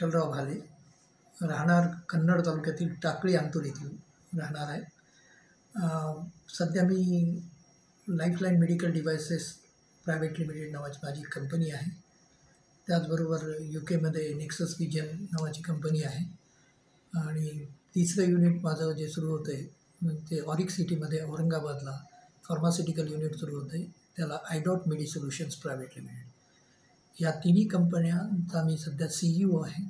विठ्ठलराव भाले, राहणार कन्नड तालुक्यातील टाकळी अंतूर येथील राहणार आहे. सध्या मी Lifeline Medical Devices Private Limited नावाची माझी कंपनी आहे. त्याचबरोबर UK नेक्सस विजन नावाची कंपनी आहे. आणि तिसरं युनिट माझं जे सुरू होतं आहे ते ऑरिक सिटीमध्ये औरंगाबादला फार्मास्युटिकल युनिट सुरू होतं आहे, त्याला आयडॉट मेडी सोल्युशन्स प्रायव्हेट लिमिटेड. या तिन्ही कंपन्यांचा मी सध्या CEO आहे,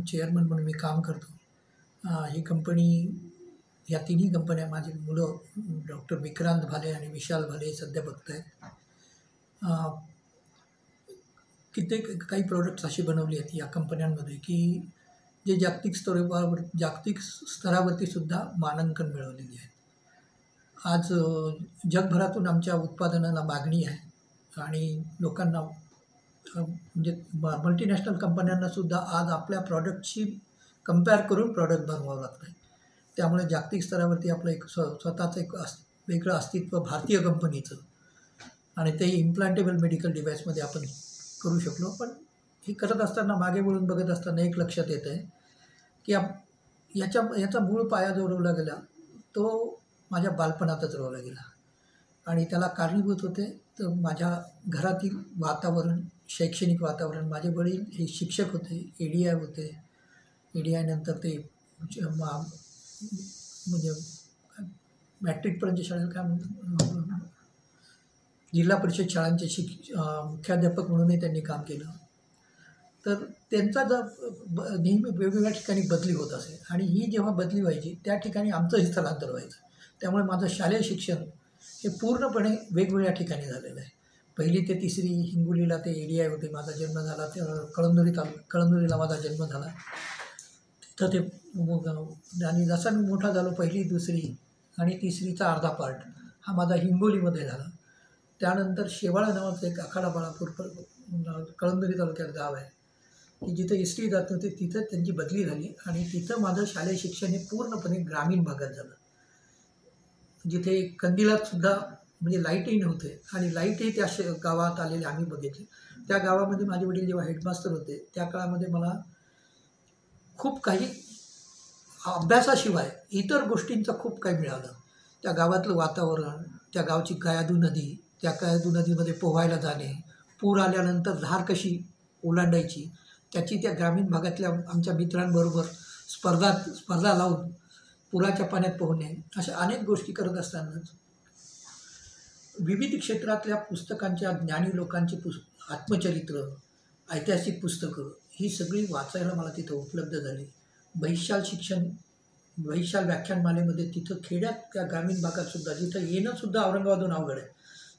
चेअरमन म्हणून मी काम करतो. ही कंपनी, या तिन्ही कंपन्या माझी मुलं डॉक्टर विक्रांत भाले आणि विशाल भाले सध्या बघत आहेत. कित्येक काही प्रोडक्ट्स अशी बनवली आहेत या कंपन्यांमध्ये की जे जागतिक स्तरावरती सुद्धा मानांकन मिळवलेली आहेत. आज जगभरातून आमच्या उत्पादनाला मागणी आहे आणि लोकांना म्हणजे मल्टीनॅशनल कंपन्यांनासुद्धा आज आपल्या प्रॉडक्टशी कंपेअर करून प्रॉडक्ट बनवावं लागतं आहे. त्यामुळे जागतिक स्तरावरती आपलं एक स्वतःचं एक वेगळं अस्तित्व भारतीय कंपनीचं, आणि ते इम्प्लांटेबल मेडिकल डिव्हाइसमध्ये आपण करू शकलो. पण हे करत असताना मागे वळून बघत असताना एक लक्षात येतं आहे की याचा मूळ पाया जो रोवला गेला तो माझ्या बालपणातच रोवला गेला. आणि त्याला कारणीभूत होते तर माझ्या घरातील वातावरण, शैक्षणिक वातावरण. माझे वडील हे शिक्षक होते, ADI होते. ADI नंतर ते म्हणजे मॅट्रिकपर्यंत शाळेला काय म्हणतात, जिल्हा परिषद शाळांचे मुख्याध्यापक म्हणूनही त्यांनी काम केलं. तर त्यांचा नेहमी वेगवेगळ्या ठिकाणी बदली होत असे, आणि ही जेव्हा बदली व्हायची त्या ठिकाणी आमचंही स्थलांतर व्हायचं. त्यामुळे माझं शालेय शिक्षण हे पूर्णपणे वेगवेगळ्या ठिकाणी झालेलं आहे. 1ली ते 3री हिंगोलीला ते ADI होते. माझा जन्म झाला ते कळमनुरीला माझा जन्म झाला. तिथं ते, आणि जसा मी मोठा झालो 1ली 2री आणि 3रीचा अर्धा पार्ट हा माझा हिंगोलीमध्ये झाला. त्यानंतर शेवाळा नावाचं एक आखाडा बाळापूर कळमनुरी तालुक्यात गाव आहे की जिथं SD जात नव्हते, तिथं त्यांची बदली झाली आणि तिथं माझं शालेय शिक्षण हे पूर्णपणे ग्रामीण भागात झालं, जिथे कंदिलातसुद्धा म्हणजे लाईटही नव्हते. आणि लाईटही त्या गावात आलेले आम्ही बघितले. त्या गावामध्ये माझे वडील जेव्हा हेडमास्तर होते त्या काळामध्ये मला खूप काही अभ्यासाशिवाय इतर गोष्टींचं खूप काही मिळालं. त्या गावातलं वातावरण, त्या गावची कयाधू नदी, त्या कयाधू नदीमध्ये पोहायला जाणे, पूर आल्यानंतर धार कशी ओलांडायची, त्याची त्या ग्रामीण भागातल्या आमच्या मित्रांबरोबर स्पर्धा लावून पुराच्या पाण्यात पोहणे, अशा अनेक गोष्टी करत असतानाच विविध क्षेत्रातल्या पुस्तकांच्या, ज्ञानी लोकांची आत्मचरित्र, ऐतिहासिक पुस्तकं ही सगळी वाचायला मला तिथं उपलब्ध झाली. बहिशाल व्याख्यानमालेमध्ये तिथं खेड्यात, त्या ग्रामीण भागातसुद्धा जिथं येणंसुद्धा औरंगाबादहून अवघड आहे,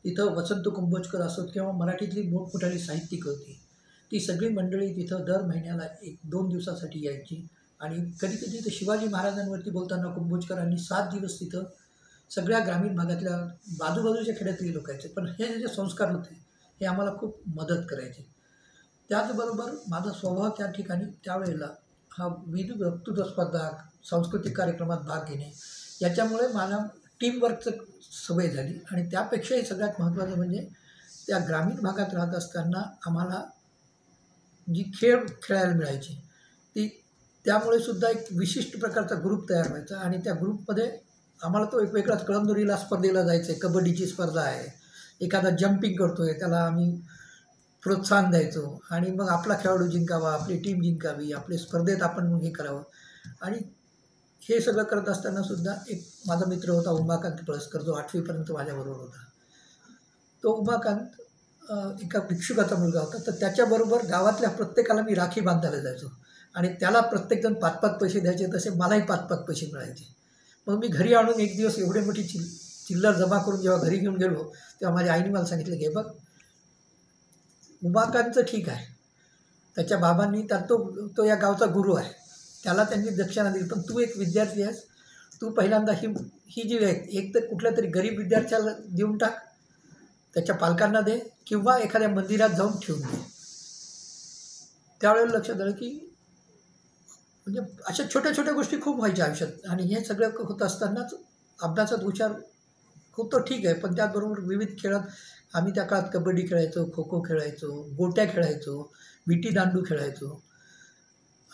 तिथं वसंत कुंभोजकर असोत किंवा मराठीतली मोठमोठाली साहित्यिक होती, ती सगळी मंडळी तिथं दर महिन्याला 1-2 दिवसासाठी यायची. आणि कधीकधी तर शिवाजी महाराजांवरती बोलताना कुंभोजकरांनी 7 दिवस तिथं सगळ्या ग्रामीण भागातल्या बाजूबाजूच्या खेड्यातली लोक यायचे. पण हे जे संस्कार होते हे आम्हाला खूप मदत करायचे. त्याचबरोबर माझा स्वभाव त्या ठिकाणी त्यावेळेला हा विविध वक्तृत्व स्पर्धा, सांस्कृतिक कार्यक्रमात भाग घेणे, याच्यामुळे मला टीमवर्कचं सवय झाली. आणि त्यापेक्षाही सगळ्यात महत्त्वाचं म्हणजे त्या ग्रामीण भागात राहत असताना आम्हाला जी खेळ खेळायला मिळायची त्यामुळे सुद्धा एक विशिष्ट प्रकारचा ग्रुप तयार व्हायचा. आणि त्या ग्रुपमध्ये आम्हाला तो एक वेगळाच, कळमनुरीला स्पर्धेला जायचं आहे, कबड्डीची स्पर्धा आहे, एखादा जंपिंग करतो आहे त्याला आम्ही प्रोत्साहन द्यायचो. आणि मग आपला खेळाडू जिंकावा, आपली टीम जिंकावी, आपल्या स्पर्धेत आपण हे करावं. आणि हे सगळं करत असतानासुद्धा एक माझा मित्र होता उमाकांत पळसकर, जो 8वीपर्यंत माझ्याबरोबर होता. तो उमाकांत एका भिक्षुकाचा मुलगा होता, तर त्याच्याबरोबर गावातल्या प्रत्येकाला मी राखी बांधायला जायचो आणि त्याला प्रत्येकजण 5-5 पैसे द्यायचे, तसे मलाही 5-5 पैसे मिळायचे. मग मी घरी आणून एक दिवस एवढी मोठी चिल्लर जमा करून जेव्हा घरी घेऊन गेलो तेव्हा माझ्या आईने मला सांगितलं की बघ, उमाकांतचं ठीक आहे, त्याच्या बाबांनी तो या गावचा गुरु आहे, त्याला त्यांनी दक्षिणा दिली, पण तू एक विद्यार्थी आहेस, तू पहिल्यांदा ही जी एक तर कुठल्या तरी गरीब विद्यार्थ्याला देऊन टाक, त्याच्या पालकांना दे, किंवा एखाद्या मंदिरात जाऊन ठेवून दे. त्यावेळेला लक्षात आलं की म्हणजे अशा छोट्या छोट्या गोष्टी खूप व्हायच्या आयुष्यात. आणि हे सगळं होत असतानाच अभ्यासात हुशार होतो ठीक आहे, पण त्याचबरोबर विविध खेळात आम्ही त्या काळात कबड्डी खेळायचो, खो खो खेळायचो, गोट्या खेळायचो, विटी दांडू खेळायचो.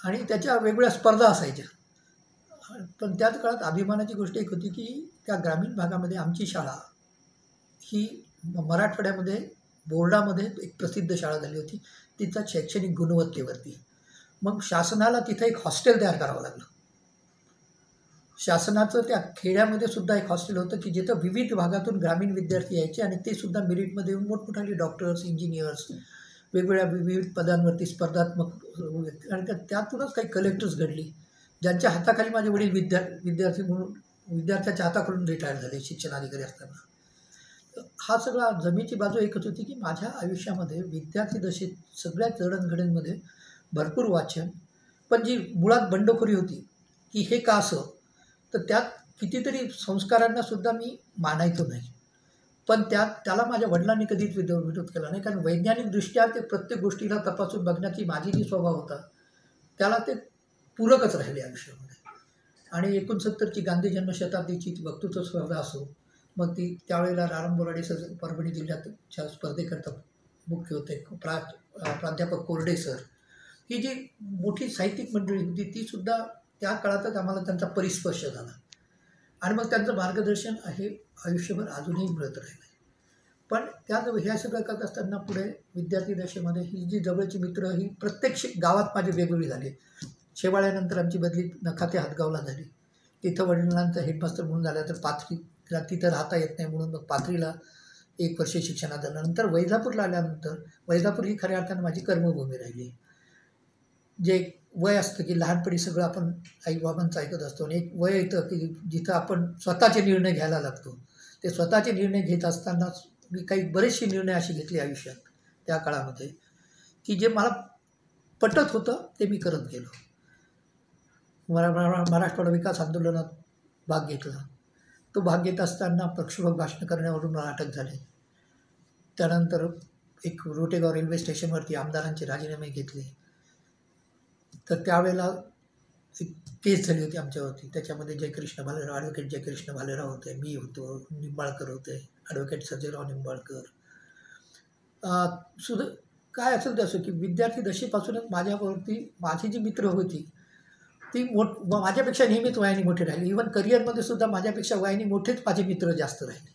आणि त्याच्या वेगवेगळ्या स्पर्धा असायच्या. पण त्याच काळात अभिमानाची गोष्ट एक होती की त्या ग्रामीण भागामध्ये आमची शाळा ही मराठवाड्यामध्ये बोर्डामध्ये एक प्रसिद्ध शाळा झाली होती, तिचा शैक्षणिक गुणवत्तेवरती. मग शासनाला तिथं एक हॉस्टेल तयार करावं लागलं. शासनाचं त्या खेड्यामध्ये सुद्धा एक हॉस्टेल होतं की जिथं विविध भागातून ग्रामीण विद्यार्थी यायचे आणि ते सुद्धा मेरिटमध्ये येऊन मोठमोठाले डॉक्टर्स, इंजिनियर्स, वेगवेगळ्या विविध पदांवरती स्पर्धात्मक आणि त्यातूनच काही कलेक्टर्स घडली, ज्यांच्या हाताखाली माझे वडील विद्यार्थी म्हणून विद्यार्थ्याच्या हाताखालून रिटायर झाले शिक्षणाधिकारी असताना. हा सगळा जमेची बाजू एकच होती की माझ्या आयुष्यामध्ये विद्यार्थी दशेत सगळ्या जडणघडणमध्ये भरपूर वाचन, पण जी मुळात बंडखोरी होती की हे का असं, तर त्यात कितीतरी संस्कारांना सुद्धा मी मानायचो नाही. पण त्याला माझ्या वडिलांनी कधीच विरोध केला नाही, कारण वैज्ञानिकदृष्ट्या ते प्रत्येक गोष्टीला तपासून बघण्याची माझी जी स्वभाव होता त्याला ते पूरकच राहिले आयुष्यामध्ये. आणि 69ची गांधी जन्मशताब्दीची वक्तृत्व स्पर्धा असो, मग ती त्यावेळेला राम बोराडे सर परभणी जिल्ह्याच्या स्पर्धेकरता मुख्य होते, प्राध्यापक कोरडे सर, ही जी मोठी साहित्यिक मंडळी होती तीसुद्धा त्या काळातच आम्हाला त्यांचा परिस्पर्श झाला. आणि मग त्यांचं मार्गदर्शन आहे आयुष्यभर अजूनही मिळत राहिलं. पण ह्या सगळं करत असताना पुढे विद्यार्थी दशेमध्ये ही जी जवळची मित्र ही प्रत्येक गावात माझी वेगवेगळी झाली. शेवाळ्यानंतर आमची बदली नखा ते हातगावला झाली. तिथं वडिलांचा हेडमास्टर म्हणून झाला, तर पाथरीला तिथं राहता येत नाही म्हणून मग पाथरीला 1 वर्ष शिक्षणात झालं. नंतर वैजापूरला आल्यानंतर वैजापूर ही खऱ्या अर्थानं माझी कर्मभूमी राहिली. जे वय असतं की लहानपणी सगळं आपण आईबाबांचं ऐकत असतो आणि एक वय येतं की जिथं आपण स्वतःचे निर्णय घ्यायला लागतो. ते स्वतःचे निर्णय घेत असतानाच मी काही बरेचसे निर्णय असे घेतले आयुष्यात त्या काळामध्ये की जे मला पटत होतं ते मी करत गेलो. मराठवाडा विकास आंदोलनात भाग घेतला. तो भाग घेत असताना प्रक्षोभक भाषण करण्यावरून मला अटक झाली. त्यानंतर एक रोटेगाव रेल्वे स्टेशनवरती आमदारांचे राजीनामे घेतले. तर त्यावेळेला एक केस झाली होती आमच्यावरती. त्याच्यामध्ये ॲडव्होकेट जयकृष्ण भालेराव होते, मी होतो, निंबाळकर होते, ॲडव्होकेट सर्जेराव निंबाळकर. सुद्धा काय असेल ते असो की विद्यार्थी दशेपासूनच माझ्यावरती माझी जी मित्र होती ती माझ्यापेक्षा नेहमीच वयाने मोठे राहिले. इव्हन करिअरमध्ये सुद्धा माझ्यापेक्षा वयाने मोठेच माझे मित्र जास्त राहिले.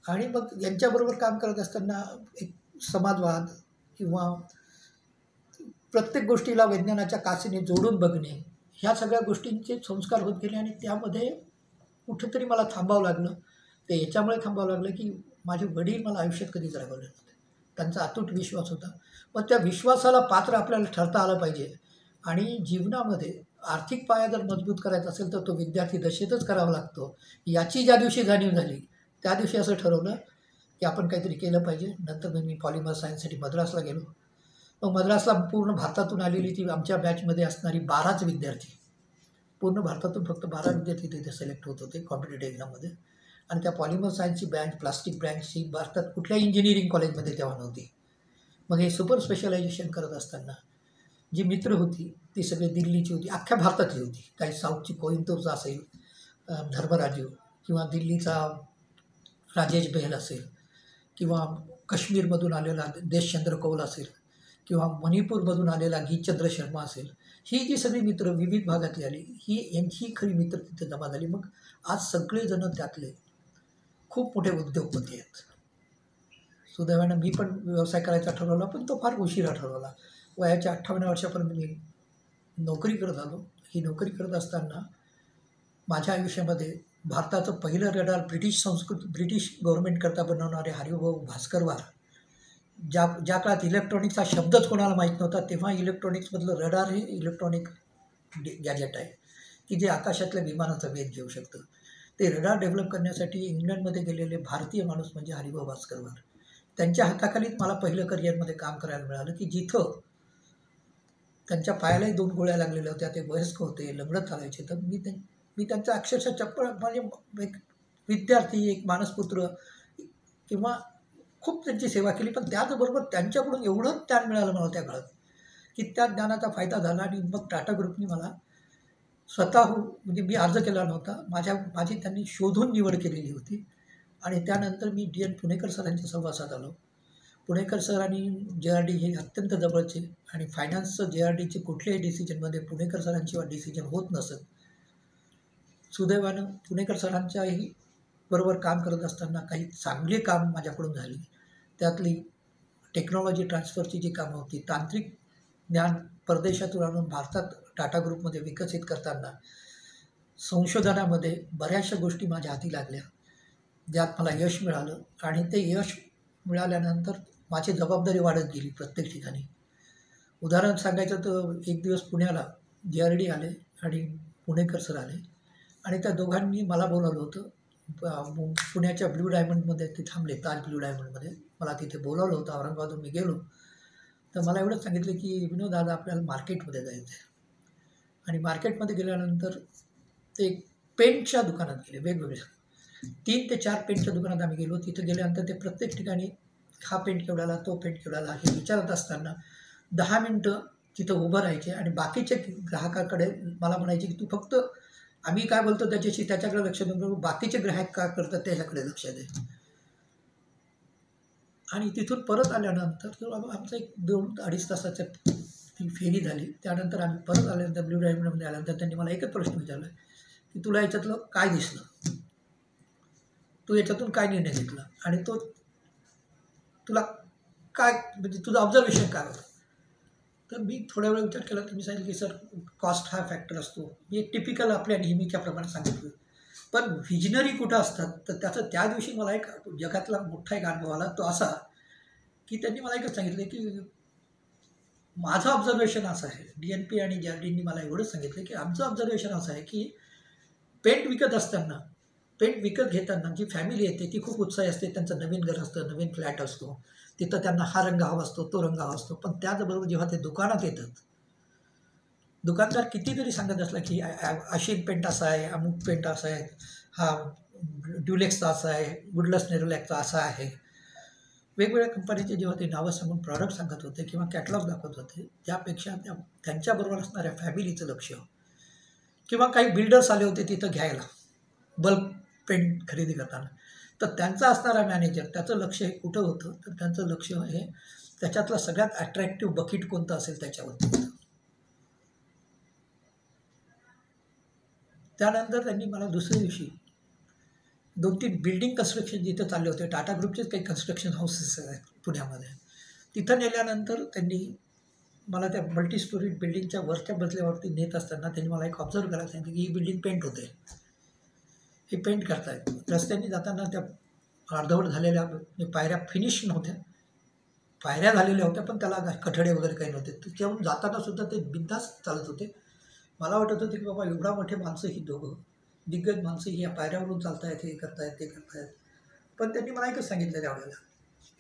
आणि मग यांच्याबरोबर काम करत असताना एक समाजवाद किंवा प्रत्येक गोष्टीला विज्ञानाच्या कासीने जोडून बघणे, ह्या सगळ्या गोष्टींचे संस्कार होत गेले. आणि त्यामध्ये कुठेतरी मला थांबावं लागलं. ते याच्यामुळे थांबावं लागलं की माझे वडील मला आयुष्यात कधीच रागवले नव्हते. त्यांचा अतूट विश्वास होता. पण त्या विश्वासाला पात्र आपल्याला ठरता आलं पाहिजे. आणि जीवनामध्ये आर्थिक पाया जर मजबूत करायचा असेल तर तो विद्यार्थी दशेतच करावा लागतो. याची ज्या दिवशी जाणीव झाली त्या दिवशी असं ठरवलं की आपण काहीतरी केलं पाहिजे. नंतर मग मी पॉलिमर सायन्ससाठी मद्रासला गेलो. मग मद्रासला पूर्ण भारतातून आलेली ती आमच्या बॅचमध्ये असणारी 12च विद्यार्थी, पूर्ण भारतातून फक्त 12 विद्यार्थी तिथे सिलेक्ट होत होते कॉम्पिटेटिव्ह एक्झाममध्ये. आणि त्या पॉलिमर सायन्सची ब्रँच, प्लास्टिक ब्रँच ही भारतात कुठल्याही इंजिनिअरिंग कॉलेजमध्ये तेव्हा नव्हती. मग हे सुपर स्पेशलायझेशन करत असताना जी मित्र होती ती सगळी दिल्लीची होती, अख्ख्या भारतातली होती. काही साऊथची कोइंबतूरचा असेल धर्मराजू, किंवा दिल्लीचा राजेश बेहल असेल, किंवा काश्मीरमधून आलेला देशचंद्र कौल असेल, किंवा मणिपूरमधून आलेला गीतचंद्र शर्मा असेल. ही जी सगळी मित्र विविध भागातली आली, यांची खरी मित्र तिथे जमा झाली. मग आज सगळेजण त्यातले खूप मोठे उद्योगपती आहेत. सुदैवानं मी पण व्यवसाय करायचा ठरवला, पण तो फार उशिरा ठरवला. वयाच्या 58 वर्षापर्यंत मी नोकरी करत आलो. ही नोकरी करत असताना माझ्या आयुष्यामध्ये भारताचं पहिलं रडार ब्रिटिश गव्हर्नमेंटकरता बनवणारे हरिभाऊ भास्करवार, ज्या काळात इलेक्ट्रॉनिक्सचा शब्दच कोणाला माहीत नव्हता, तेव्हा इलेक्ट्रॉनिक्समधलं रडार हे इलेक्ट्रॉनिक गॅजेट आहे की जे आकाशातल्या विमानाचा वेध घेऊ शकतं. ते रडार डेव्हलप करण्यासाठी इंग्लंडमध्ये गेलेले भारतीय माणूस म्हणजे हरिभाऊ भास्करवार. त्यांच्या हाताखालीच मला पहिलं करिअरमध्ये काम करायला मिळालं की जिथं त्यांच्या पायालाही 2 गोळ्या लागलेल्या होत्या, ते वयस्क होते, लंगडत चालायचे. तर मी त्यांचा अक्षरशः चप्पल म्हणजे एक विद्यार्थी, एक मानसपुत्र किंवा खूप त्यांची सेवा केली. पण त्याचबरोबर त्यांच्याकडून एवढं ज्ञान मिळालं मला त्या काळात की त्या ज्ञानाचा फायदा झाला. आणि मग टाटा ग्रुपनी मला स्वतःहून, म्हणजे मी अर्ज केला नव्हता, माझी त्यांनी शोधून निवड केलेली होती. आणि त्यानंतर मी डी.एन. पुणेकर सरांच्या सहवासात आलो. पुणेकर सर आणि JRD हे अत्यंत जवळचे आणि फायनान्सचं JRDचे कुठल्याही डिसिजनमध्ये पुणेकर सरांशिवाय डिसिजन होत नसत. सुदैवानं पुणेकर सरांच्याही बरोबर काम करत असताना काही चांगली काम माझ्याकडून झाली. त्यातली टेक्नॉलॉजी ट्रान्सफरची जी कामं होती, तांत्रिक ज्ञान परदेशातून आणून भारतात टाटा ग्रुपमध्ये विकसित करताना संशोधनामध्ये बऱ्याचशा गोष्टी माझ्या हाती लागल्या, ज्यात मला यश मिळालं. आणि ते यश मिळाल्यानंतर माझी जबाबदारी वाढत गेली प्रत्येक ठिकाणी. उदाहरण सांगायचं तर एक दिवस पुण्याला JRD आले आणि पुणेकर सर आले आणि त्या दोघांनी मला बोलावलं होतं. पुण्याच्या ब्ल्यू डायमंडमध्ये ते थांबले, ताज ब्ल्यू डायमंडमध्ये मला तिथे बोलावलं होतं. औरंगाबादहून मी गेलो तर मला एवढंच सांगितलं की विनोद दादा आपल्याला मार्केटमध्ये जायचं आहे. आणि मार्केटमध्ये गेल्यानंतर ते पेंटच्या दुकानात गेले, वेगवेगळ्या 3 ते 4 पेंटच्या दुकानात आम्ही गेलो. तिथे गेल्यानंतर ते प्रत्येक ठिकाणी हा पेंट केवढ्याला, तो पेंट केवढ्याला हे विचारत असताना 10 मिनटं तिथं उभं राहायचे आणि बाकीच्या ग्राहकाकडे मला म्हणायचे की तू फक्त आम्ही काय बोलतो त्याच्याकडे लक्ष देऊन बाकीचे ग्राहक काय करतात त्याच्याकडे लक्ष दे. आणि तिथून परत आल्यानंतर आमचं एक 2-2.5 तासाच्या फेरी झाली. त्यानंतर आम्ही परत आल्यानंतर ब्ल्यू डायमंडमध्ये आल्यानंतर त्यांनी मला एकच प्रश्न विचारला की तुला याच्यातलं काय दिसलं, तू याच्यातून काय निर्णय घेतला आणि तो तुला काय म्हणजे तुझं ऑब्झर्वेशन काय होतं. तर मी थोड्या वेळ विचार केला तर मी सांगितलं की सर कॉस्ट हा फॅक्टर असतो. मी एक टिपिकल आपल्या नेहमीच्या प्रमाणे सांगितलं. पण व्हिजनरी कुठं असतात तर त्याचं त्या दिवशी मला एक जगातला मोठा एक अनुभव आला. तो असा की त्यांनी मला एकच सांगितलं की माझं ऑब्झर्वेशन असं आहे, DNP आणि JRDनी मला एवढंच सांगितलं की आमचं ऑब्झर्वेशन असं आहे की पेंट विकत असताना, पेंट विकत घेताना जी फॅमिली येते ती खूप उत्साही असते. त्यांचं नवीन घर असतं, नवीन फ्लॅट असतो, तिथं त्यांना हा रंग हवा असतो, तो रंग हवा असतो. पण त्याचबरोबर जेव्हा ते दुकानात येतात, दुकानदार कितीतरी सांगत असला की आशिन पेंट असा आहे, अमुक पेंट असा आहे, हा ड्युलेक्सचा असा आहे, गुडलस नेरोलॅकचा असा आहे. वेगवेगळ्या कंपनीचे जेव्हा ते नावं सांगून प्रॉडक्ट सांगत होते किंवा कॅटलॉग दाखवत होते, त्यापेक्षा त्यांच्याबरोबर असणाऱ्या फॅमिलीचं लक्ष किंवा काही बिल्डर्स आले होते तिथं घ्यायला बल्क पेंट खरेदी करताना, तर त्यांचा असणारा मॅनेजर त्याचं लक्ष हे कुठं होतं तर त्यांचं लक्ष हे त्याच्यातलं सगळ्यात अट्रॅक्टिव्ह बकेट कोणतं असेल त्याच्यावरती होतं. त्यानंतर त्यांनी मला दुसऱ्या दिवशी 2-3 बिल्डिंग कन्स्ट्रक्शन जिथं चालले होते, टाटा ग्रुपचेच काही कन्स्ट्रक्शन हाऊसेस आहेत पुण्यामध्ये, तिथं नेल्यानंतर त्यांनी मला त्या मल्टी स्टोरी बिल्डिंगच्या वरच्या मजल्यावरती नेत असताना त्यांनी मला एक ऑब्झर्व करायला सांगितलं की ही बिल्डिंग पेंट होते, हे पेंट करतायत. रस्त्याने जाताना त्या अर्धवट झालेल्या पायऱ्या फिनिश नव्हत्या, पायऱ्या झालेल्या होत्या पण त्याला कठडे वगैरे काही नव्हते. त्याच्यावरून जाताना सुद्धा ते बिनधास्त चालत होते. मला वाटत होतं की बाबा एवढा मोठे माणसं ही दोघं दिग्गज माणसं ही या पायऱ्यावरून चालतायत, हे करतायत, ते करतायत. पण त्यांनी मला एकच सांगितलं त्यावेळेला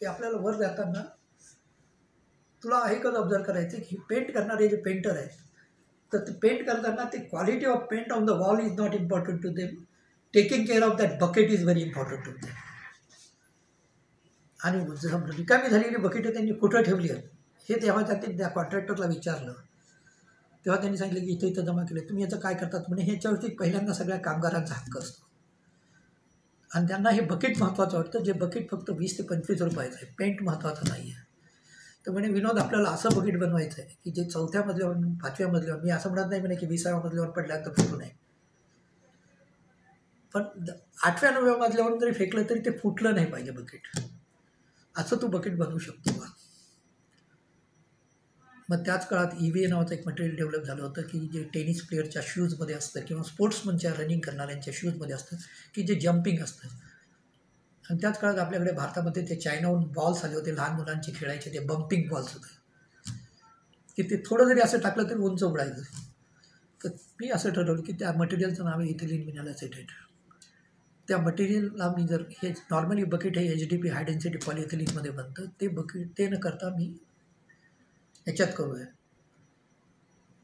की आपल्याला वर जाताना तुला एकच ऑब्झर्व करायचं की पेंट करणारे जे पेंटर आहेत तर ते पेंट करताना ते quality of paint on the wall is not important to them, taking care of that bucket is very important to them. आणि रिकामी झालेली बकेटं त्यांनी कुठं ठेवली आहेत हे तेव्हा त्या कॉन्ट्रॅक्टरला विचारलं तेव्हा त्यांनी सांगितलं की इथं इथं जमा केले. तुम्ही याचं काय करतात म्हणे, ह्याच्यावरती पहिल्यांदा सगळ्या कामगारांचा हक्क असतो आणि त्यांना हे बकेट महत्त्वाचं वाटतं, जे बकेट फक्त 20 ते 25 रुपयाचं आहे, पेंट महत्त्वाचं नाही आहे. तर म्हणे विनोद आपल्याला असं बकेट बनवायचं आहे की जे 4थ्या मजल्यावर 5व्या मजल्यावर, मी असं म्हणत नाही म्हणे की 20व्या मजल्यावर पडल्यानंतर फुटू नये, पण 8व्या-9व्या मजल्यावरून जरी फेकलं तरी ते फुटलं नाही पाहिजे बकेट, असं तू बकेट बनवू शकतो का. मग त्याच काळात EVA नावाचं एक मटेरियल डेव्हलप झालं होतं की जे टेनिस प्लेयरच्या शूजमध्ये असतं किंवा स्पोर्ट्समनच्या रनिंग करणाऱ्यांच्या शूजमध्ये असतं की जे जम्पिंग असतं. आणि त्याच काळात आपल्याकडे भारतामध्ये ते चायनाहून बॉल्स आले होते, लहान मुलांचे खेळायचे ते बम्पिंग बॉल्स होते की ते थोडं जरी असं टाकलं तरी उंच उडायचं. तर मी असं ठरवलं की त्या मटेरियलचं नाव आहे इथिलीन विनाइल ॲसिटेट. त्या मटेरियलला मी जर हे नॉर्मली बकेट हे HDP हाय डेन्सिटी पॉलिइथिलीनमध्ये बनतं, ते बकेट ते न करता मी याच्यात करूया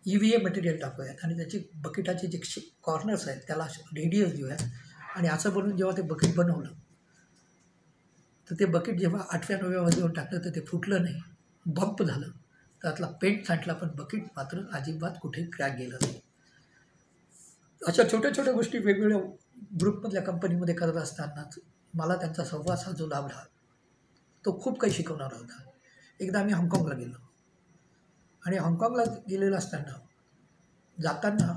EVA मटेरियल टाकूयात आणि त्याची बकेटाचे जे कॉर्नर्स आहेत त्याला रेडियस देऊयात. आणि असं बनवून जेव्हा ते बकेट बनवलं तर ते बकेट जेव्हा 8व्या-9व्या मजल्यावर टाकलं तर ते फुटलं नाही, बंप झालं, त्यातला पेंट सांटला पण बकेट मात्र अजिबात कुठे क्रॅक गेलं नाही. अशा छोट्या छोट्या गोष्टी वेगवेगळ्या ग्रुपमधल्या कंपनीमध्ये करत असतानाच मला त्यांचा सहवास हा जो लाभला तो खूप काही शिकवणारा होता. एकदा आम्ही हाँगकाँगला गेलो आणि हाँगकाँगला गेलेलो असताना जाताना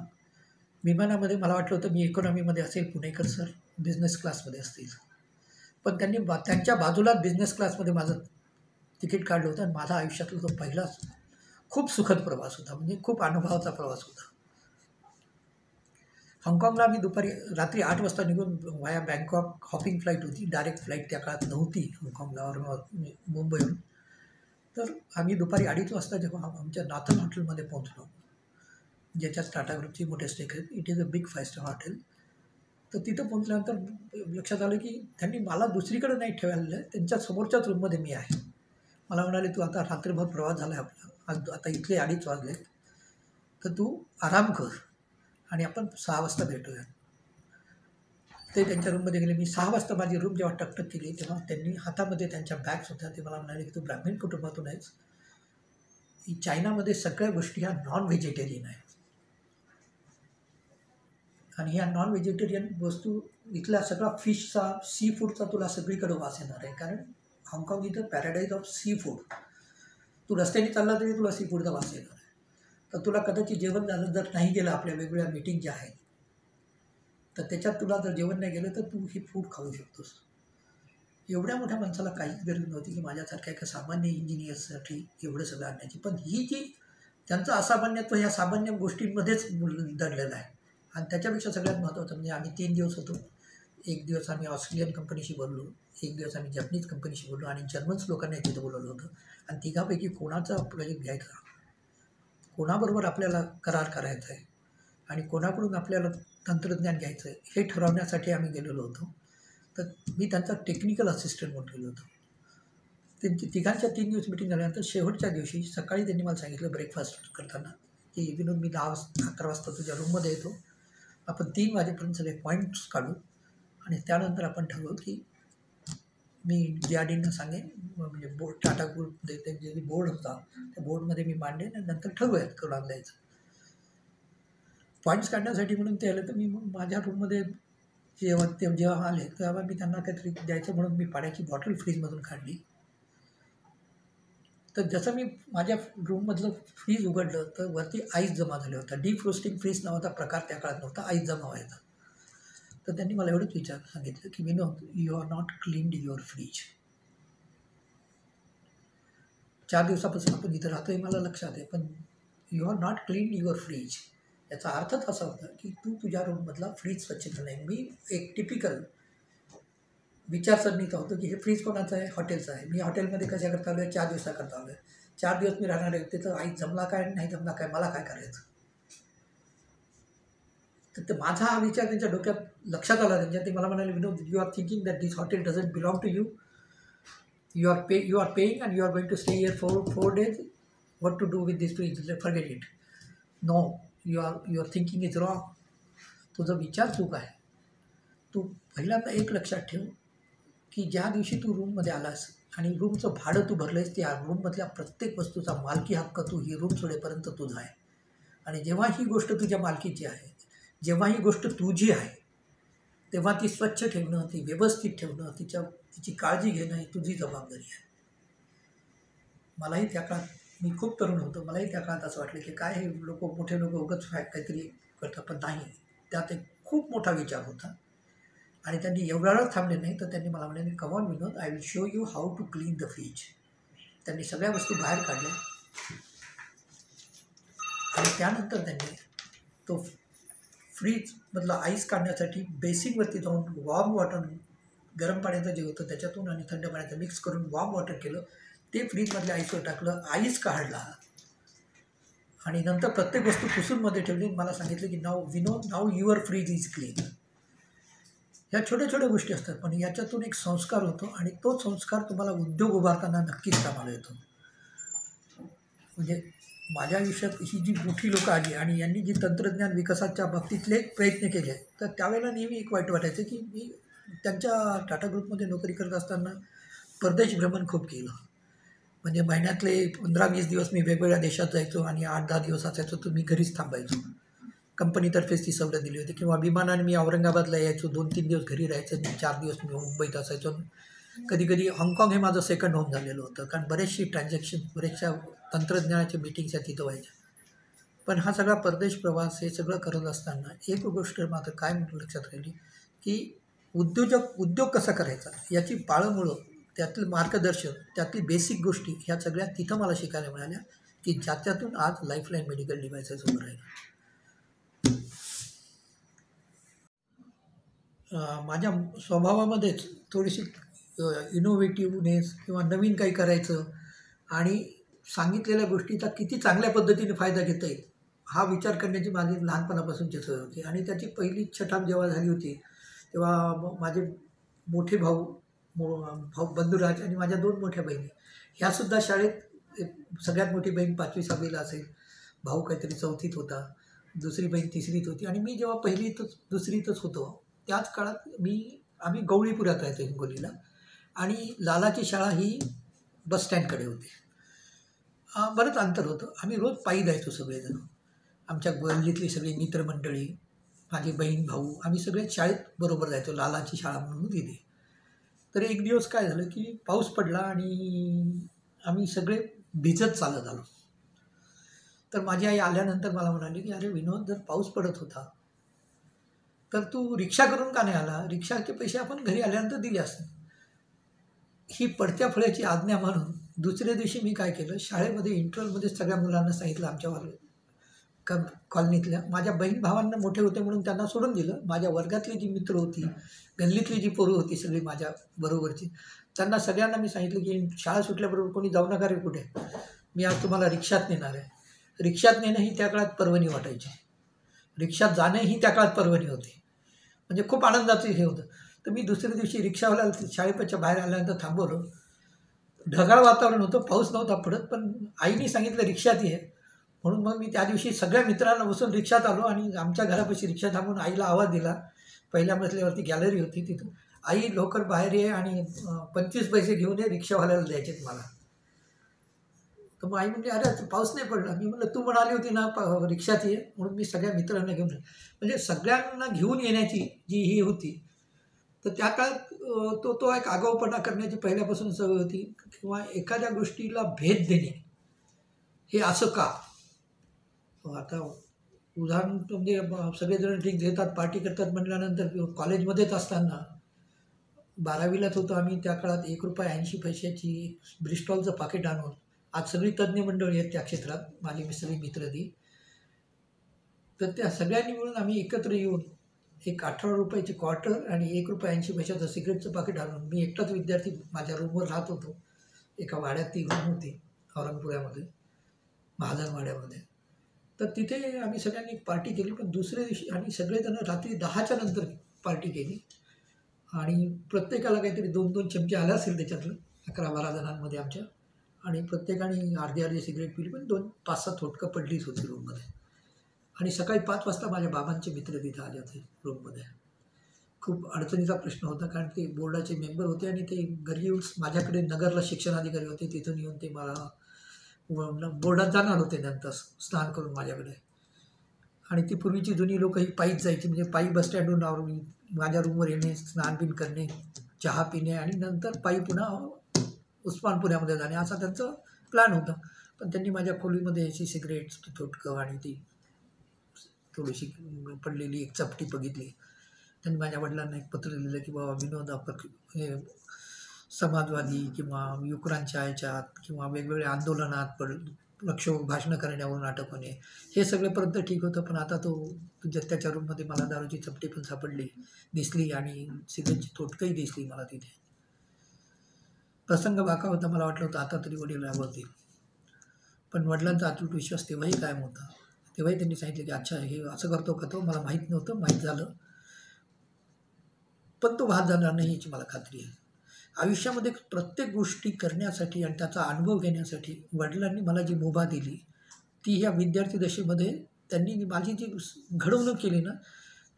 विमानामध्ये मला वाटलं होतं मी इकॉनॉमीमध्ये असेल, पुणेकर सर बिझनेस क्लासमध्ये असतील. पण त्यांनी त्यांच्या बाजूलाच बिझनेस क्लासमध्ये माझं तिकीट काढलं होतं आणि माझा आयुष्यातला तो पहिलाच खूप सुखद प्रवास होता. म्हणजे खूप अनुभवाचा प्रवास होता. हाँगकाँगला मी दुपारी रात्री 8 वाजता निघून वाया बँकॉक हॉपिंग फ्लाईट होती. डायरेक्ट फ्लाईट त्या काळात नव्हती हाँगकाँगला मुंबईहून. तर आम्ही दुपारी 2:30 वाजता जेव्हा आमच्या नाथन हॉटेलमध्ये पोहोचलो, ज्याच्यात टाटा ग्रुपची मोठे स्टेक आहेत, it is a big 5 star hotel. तर तिथं पोहोचल्यानंतर लक्षात आलं की त्यांनी मला दुसरीकडे नाही ठेवायला, त्यांच्या समोरच्याच रूममध्ये मी आहे. मला म्हणाले, तू आता रात्रभर प्रवास झाला आहे आपला, आज आता इथले 2:30 वाजले, तर तू आराम कर आणि आपण 6 वाजता भेटूया. ते त्यांच्या रूममध्ये गेले. मी 6 वाजता माझी रूम जेव्हा टकटक केली तेव्हा त्यांनी हातामध्ये त्यांच्या बॅग्स होत्या. ते मला म्हणाले की तू ब्राह्मण कुटुंबातून आहेस, चायनामध्ये सगळ्या गोष्टी ह्या नॉन व्हेजिटेरियन आहेत आणि ह्या नॉन व्हेजिटेरियन वस्तू इथला सगळा फिशचा सी फूडचा तुला सगळीकडे वास येणार आहे, कारण हाँगकाँग इथं पॅराडाईज ऑफ सी फूड. तू रस्त्याने चालला तरी तुला सी फूडचा वास येणार आहे. तर तुला कदाचित जेवण झालं जर नाही गेलं, आपल्या वेगवेगळ्या मीटिंग ज्या आहेत तर त्याच्यात तुला जर जेवण नाही गेलं तर तू हे फूड खाऊ शकतोस. एवढ्या मोठ्या माणसाला काहीच गरज नव्हती की माझ्यासारख्या एका सामान्य इंजिनियर्ससाठी एवढं सगळं आणण्याची. पण ही जी त्यांचं असामान्यत्व ह्या सामान्य गोष्टींमध्येच दडलेलं आहे. आणि त्याच्यापेक्षा सगळ्यात महत्त्वाचं म्हणजे आम्ही 3 दिवस होतो. 1 दिवस आम्ही ऑस्ट्रेलियन कंपनीशी बोललो, 1 दिवस आम्ही जपनीज कंपनीशी बोललो आणि जर्मन्स लोकांना तिथं बोलवलं होतं. आणि तिघापैकी कोणाचा प्रोजेक्ट घ्यायचा, कोणाबरोबर आपल्याला करार करायचा आहे आणि कोणाकडून आपल्याला तंत्रज्ञान घ्यायचं आहे हे ठरवण्यासाठी आम्ही गेलेलो होतो. तर मी त्यांचा टेक्निकल असिस्टंट म्हणून गेलो होतो. त्यांची तिघांच्या 3 दिवस मिटिंग झाल्यानंतर शेवटच्या दिवशी सकाळी त्यांनी मला सांगितलं ब्रेकफास्ट करताना की विनोद, मी 10-11 वाजता तुझ्या रूममध्ये येतो, आपण 3 वाजेपर्यंत सगळे पॉईंट्स काढू आणि त्यानंतर आपण ठरवू की मी JRDना सांगेन, म्हणजे बोर्ड टाटा ग्रुप त्यांचे जे बोर्ड होता त्या बोर्डमध्ये मी मांडेन आणि नंतर ठरवूयात कोणाला द्यायचं. पॉईंट्स काढण्यासाठी म्हणून ते आलं. तर मी माझ्या रूममध्ये जेव्हा आले तेव्हा मी त्यांना काहीतरी द्यायचं म्हणून मी पाण्याची बॉटल फ्रीजमधून काढली. तर जसं मी माझ्या रूममधलं फ्रीज उघडलं तर वरती आईस जमा झाले होता. डिफ्रोस्टिंग फ्रीज नावाचा प्रकार त्या काळात नव्हता, आईस जमा व्हायचा. तर त्यांनी मला एवढंच सांगितलं की Vinod, you are not cleaned your fridge. 4 दिवसापासून आपण इथं राहतोय मला लक्षात आहे, पण you are not cleaned your fridge. याचा अर्थच असा होता की तू तुझ्या रूममधला फ्रीज स्वच्छ केला नाही. मी एक टिपिकल विचारसरणीचा होतो की हे फ्रीज कोणाचं आहे, हॉटेलचं आहे. मी हॉटेलमध्ये कशा करता आलो आहे, 4 दिवसाकरता आलो आहे. 4 दिवस मी राहणार आहे, तिथं आई जमला काय नाही जमला काय, मला काय करायचं. तर माझा हा विचार त्यांच्या डोक्यात लक्षात आला त्यांच्या. ते मला म्हणाले, Vinod, you are thinking that this hotel doesn't belong to you. You are paying and you are going to stay here for 4 days. What to do with this fridge, forget it. No, your thinking is wrong. तुझा विचार चूक आहे. तू पहिल्यांदा एक लक्षात ठेव की ज्या दिवशी तू रूममध्ये आलास आणि रूमचं भाडं तू भरलं आहेस, त्या रूममधल्या प्रत्येक वस्तूचा मालकी हक्क तू ही रूम सोडेपर्यंत तुझा आहे. आणि जेव्हा ही गोष्ट तुझ्या मालकीची आहे, जेव्हा ही गोष्ट तुझी आहे, तेव्हा ती स्वच्छ ठेवणं, ती व्यवस्थित ठेवणं, तिची काळजी घेणं ही तुझी जबाबदारी आहे. मलाही त्या काळात, मी खूप तरुण होतो, मलाही त्या काळात असं वाटलं की काय हे मोठे लोक उगाच काहीतरी करतात. पण नाही, त्यात एक खूप मोठा विचार होता. आणि त्यांनी एवढ्याच थांबले नाही, तर त्यांनी मला म्हणाले, come on Vinod, I will show you how to clean the fridge. त्यांनी सगळ्या वस्तू बाहेर काढल्या आणि त्यानंतर त्यांनी तो फ्रीजमधला आईस काढण्यासाठी बेसिनवरती जाऊन वॉर्म वॉटर, गरम पाण्याचं जे होतं त्याच्यातून आणि थंड पाण्याचं मिक्स करून वॉर्म वॉटर केलं, ते फ्रीजमधल्या आईसवर टाकलं, आईस काढला आणि नंतर प्रत्येक वस्तू पुसूनमध्ये ठेवली. मला सांगितलं की नाव विनोद, नाव युअर फ्रीज इज क्लीन. ह्या छोट्या छोट्या गोष्टी असतात, पण याच्यातून एक संस्कार होतो आणि तो संस्कार तुम्हाला उद्योग उभारताना नक्कीच कामाला येतो. म्हणजे माझ्या आयुष्यात ही जी मोठी लोकं आली आणि यांनी जी तंत्रज्ञान विकासाच्या बाबतीतले प्रयत्न केले, तर त्यावेळेला नेहमी एक वाईट वाटायचं की मी त्यांच्या टाटा ग्रुपमध्ये नोकरी करत असताना परदेश भ्रमण खूप केलं. म्हणजे महिन्यातले 15-20 दिवस मी वेगवेगळ्या देशात जायचो आणि 8-10 दिवस असायचो तर मी घरीच थांबायचो. कंपनीतर्फेच ती सवलत दिली होती. किंवा विमानाने मी औरंगाबादला यायचो, 2-3 दिवस घरी राहायचं, 4 दिवस मी मुंबईत असायचो. कधी कधी हाँगकाँग हे माझं सेकंड होम झालेलं होतं, कारण बरेचशी ट्रान्झॅक्शन, बरेचशा तंत्रज्ञानाच्या मीटिंग्स आहेत तिथं व्हायच्या. पण हा सगळा परदेश प्रवास हे सगळं करत असताना एक गोष्ट मात्र काय लक्षात राहिली, की उद्योग कसा करायचा याची पाळंमुळं, त्यातलं मार्गदर्शन, त्यातली बेसिक गोष्टी ह्या सगळ्या तिथं मला शिकायला मिळाल्या, की ज्याच्यातून आज लाईफलाईन मेडिकल डिव्हायसेस उभं राहिलं. माझ्या स्वभावामध्येच थोडीशी इनोव्हेटिव्हनेस किंवा नवीन काही करायचं आणि सांगितलेल्या गोष्टीचा किती चांगल्या पद्धतीने फायदा घेता येईल हा विचार करण्याची माझी लहानपणापासूनची सवय होती. आणि त्याची पहिली छटाम जेव्हा झाली होती तेव्हा माझे मोठे भाऊ बंधुराज आणि माझ्या 2 मोठ्या बहिणी ह्यासुद्धा शाळेत, सगळ्यात मोठी बहीण 5वी-6वीला असेल, भाऊ काहीतरी 4थीत होता, दुसरी बहीण 3रीत होती आणि मी जेव्हा 1लीतच 2रीतच होतो त्याच काळात आम्ही गवळीपुऱ्यात राहायचो हिंगोलीला, आणि लालाची शाळा ही बसस्टँडकडे होती. बरंच अंतर होतं. आम्ही रोज पायी जायचो सगळेजण, आमच्या गल्लीतली सगळी मित्रमंडळी, माझी बहीण भाऊ, आम्ही सगळे शाळेत बरोबर जायचो, लालाची शाळा म्हणून तिथे. तर एक दिवस काय झालं की पाऊस पडला आणि आम्ही सगळे भिजत चालत आलो. तर माझी आई आल्यानंतर मला म्हणाली की अरे विनोद, जर पाऊस पडत होता तर तू रिक्षा करून का नाही आला, रिक्षाचे पैसे आपण घरी आल्यानंतर दिले असते. ही पडत्या फळ्याची आज्ञा म्हणून दुसऱ्या दिवशी मी काय केलं, शाळेमध्ये इंटरव्हलमध्ये सगळ्या मुलांना सांगितलं, आमच्या कॉलनीतल्या माझ्या बहीण भावांना मोठे होते म्हणून त्यांना सोडून दिलं. माझ्या वर्गातली जी मित्र होती, गल्लीतली जी पोरं होती सगळी माझ्या बरोबरची, त्यांना सगळ्यांना मी सांगितलं की शाळा सुटल्याबरोबर कोणी जाऊ नका रे कुठे, मी आज तुम्हाला रिक्षात नेणार आहे. रिक्षात नेणं ही त्या काळात पर्वणी वाटायची, रिक्षात जाणं ही त्या काळात पर्वणी होती, म्हणजे खूप आनंदाचं हे होतं. तर मी दुसऱ्या दिवशी रिक्षावाल्याला शाळेपेक्षा बाहेर आल्यानंतर थांबवलं. ढगाळ वातावरण होतं, पाऊस नव्हता पडत, पण आईने सांगितलं रिक्षात ये म्हणून. मग मी त्या दिवशी सगळ्या मित्रांना बसून रिक्षात आलो आणि आमच्या घरापाशी रिक्षा थांबून आईला आवाज दिला. पहिल्या मजल्यावरती गॅलरी होती, तिथून आई लवकर बाहेर ये आणि 25 पैसे घेऊन ये, रिक्षावाल्याला द्यायचेत मला. तर मग आई म्हणजे अरे पाऊस नाही पडला. मी म्हटलं तू म्हणाली होती ना रिक्षात ये, म्हणून मी सगळ्या मित्रांना घेऊन, म्हणजे सगळ्यांना घेऊन येण्याची जी ही होती. तर त्या काळात तो एक आगाऊपणा करण्याची पहिल्यापासून सवय होती, किंवा एखाद्या गोष्टीला भेद देणे हे असं का. आता उदाहरण म्हणजे सगळेजण ड्रिंक घेतात, पार्टी करतात म्हटल्यानंतर कॉलेजमध्येच असताना 12वीलाच होतो आम्ही, त्या काळात ₹1.80 ब्रिस्टॉलचं पाकिट आणून, आज सगळी तज्ज्ञ मंडळी आहेत त्या क्षेत्रात, माझी सगळी मित्र ती, तर त्या सगळ्यांनी मिळून आम्ही एकत्र येऊन एक ₹18ची क्वार्टर आणि ₹1.80 सिगरेटचं पाकिट आणून, मी एकटाच विद्यार्थी माझ्या रूमवर राहत होतो, एका वाड्यात ती रूम होती औरंगपुऱ्यामध्ये, महाजनवाड्यामध्ये. तर तिथे आम्ही सगळ्यांनी पार्टी केली. पण दुसऱ्या दिवशी आणि सगळेजण रात्री 10च्या नंतर पार्टी केली आणि प्रत्येकाला काहीतरी 2-2 चमचे आले असेल त्याच्यातलं, 11-12 जणांमध्ये आमच्या, आणि प्रत्येकाने अर्धी सिगरेट पिली, पण 5-6 थोटकं पडलीच होती रूममध्ये. आणि सकाळी 5 वाजता माझ्या बाबांचे मित्र तिथे आले होते रूममध्ये. खूप अडचणीचा प्रश्न होता, कारण ते बोर्डाचे मेंबर होते आणि ते घरी येऊन माझ्याकडे, नगरला शिक्षणाधिकारी होते, तिथून येऊन ते मला बोर्डात जाणार होते नंतर स्नान करून माझ्याकडे. आणि ती पूर्वीची जुनी लोकं ही पायीच जायची, म्हणजे पायी बसस्टँडहून माझ्या रूमवर येणे, स्नानबिन करणे, चहा पिणे आणि नंतर पायी पुन्हा उस्मानपुऱ्यामध्ये जाणे, असा त्यांचा प्लॅन होता. पण त्यांनी माझ्या खोलीमध्ये याची सिगरेट, थोटकं आणि ती थोडीशी पडलेली एक चपटी बघितली. त्यांनी माझ्या वडिलांना एक पत्र लिहिलं की बाबा विनोद, हे समाजवादी किंवा युक्रांच्या ह्याच्यात किंवा वेगवेगळ्या आंदोलनात प्रक्षोभ भाषणं करण्यावरून अटक होणे, हे सगळेपर्यंत ठीक होतं. पण आता त्याच्या रूममध्ये मला दारूची चपटी पण सापडली, दिसली, आणि सिगरेटची थोटकंही दिसली मला तिथे. प्रसंग बाका होता. मला वाटलं होतं आता तरी वडील रागवतील, पण वडिलांचा अतूट विश्वास तेव्हाही कायम होता. तेव्हाही त्यांनी सांगितलं की अच्छा हे असं करतो का तो, मला माहीत नव्हतं, माहीत झालं, पण तो वाद जाणार नाही याची मला खात्री आहे. आयुष्यामध्ये प्रत्येक गोष्टी करण्यासाठी आणि त्याचा अनुभव घेण्यासाठी वडिलांनी मला जी मुभा दिली, ती ह्या विद्यार्थी दशेमध्ये त्यांनी माझी जी घडवणूक केली ना,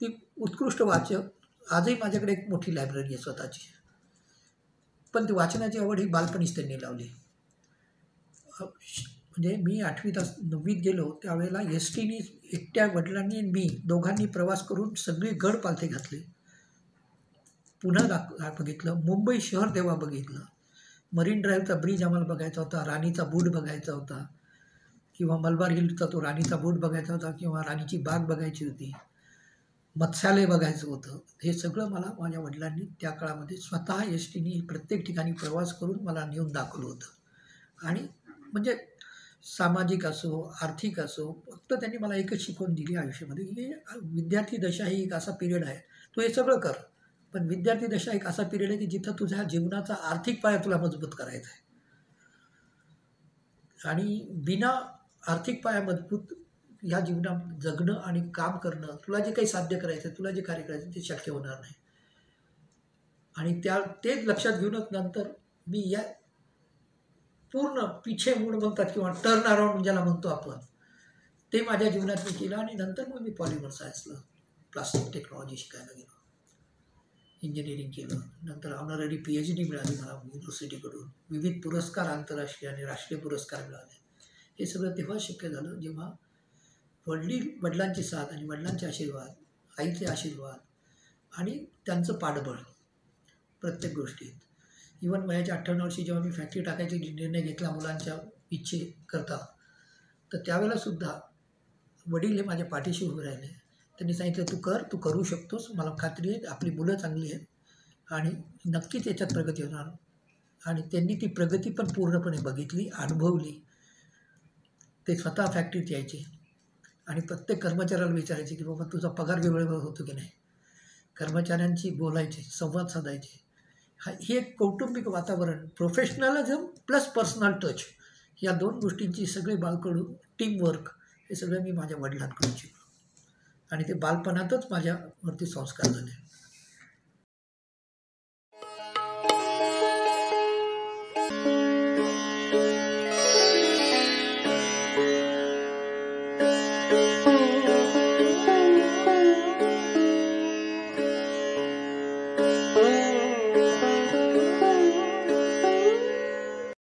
ती उत्कृष्ट वाचक. आजही माझ्याकडे एक मोठी लायब्ररी आहे स्वतःची, पण ती वाचनाची आवड ही बालपणीच त्यांनी लावली. म्हणजे मी 8वी-9वीत गेलो त्यावेळेला एसटीने एकट्या वडिलांनी मी दोघांनी प्रवास करून सगळी गड पालथे घातले. पुणं बघितलं, मुंबई शहर तेव्हा बघितलं, मरीन ड्राईव्हचा ब्रिज आम्हाला बघायचा होता, राणीचा बूट बघायचा होता, किंवा मलबार हिलचा तो राणीचा बूट बघायचा होता, किंवा राणीची बाग बघायची होती, मत्स्यालय बघायचं होतं. हे सगळं मला माझ्या वडिलांनी त्या काळामध्ये स्वतः एस टीने प्रत्येक ठिकाणी प्रवास करून मला नेऊन दाखवलं होतं. आणि म्हणजे सामाजिक असो, आर्थिक असो, फक्त त्यांनी मला एकच शिकवण दिली आयुष्यामध्ये, की विद्यार्थी दशा ही एक असा पिरियड आहे, तू हे सगळं कर, पण विद्यार्थी दशा एक असा पिरियड आहे की जिथं तुझ्या जीवनाचा आर्थिक पाया तुला मजबूत करायचा आहे. आणि बिना आर्थिक पाया मजबूत ह्या जीवनात जगणं आणि काम करणं, तुला जे काही साध्य करायचं आहे, तुला जे कार्य करायचं ते शक्य होणार नाही. आणि तेच लक्षात घेऊनच नंतर मी या पूर्ण पिछे मूड म्हणतात किंवा टर्न अराउंड ज्याला म्हणतो आपण, ते माझ्या जीवनात मी केलं. आणि नंतर मग मी पॉलिमर सायन्सला प्लास्टिक टेक्नॉलॉजी शिकायला गेलो, इंजिनिअरिंग केलं. नंतर ऑनररी PhD मिळाली मला युनिव्हर्सिटीकडून, विविध पुरस्कार आंतरराष्ट्रीय आणि राष्ट्रीय पुरस्कार मिळाले. हे सगळं तेव्हा शक्य झालं जेव्हा वडिलांची साथ आणि वडिलांचे आशीर्वाद, आईचे आशीर्वाद आणि त्यांचं पाठबळ प्रत्येक गोष्टीत. इवन वयाच्या 58 वर्षी जेव्हा मी फॅक्टरी टाकायचा निर्णय घेतला मुलांच्या इच्छेकरता, तर त्यावेळेलासुद्धा वडील हे माझ्या पाठीशी उभे राहिले. त्यांनी सांगितलं, तू कर, तू करू शकतोस, मला खात्री आहे, आपली मुलं चांगली आहेत आणि नक्कीच याच्यात प्रगती होणार. आणि त्यांनी ती प्रगती पण पूर्णपणे बघितली, अनुभवली. ते स्वतः फॅक्टरीत यायचे आणि प्रत्येक कर्मचाऱ्याला विचारायचे की बाबा तुझा पगार वेळेवर होतो की नाही. कर्मचाऱ्यांशी बोलायचे, संवाद साधायचे. हे एक कौटुंबिक वातावरण, प्रोफेशनलिझम प्लस पर्सनल टच, या दोन गोष्टींची सगळे बाळकडून टीमवर्क, हे सगळं मी माझ्या वडिलांकडून शिकलो. आणि ते बालपणातच माझ्यावरती संस्कार झाले.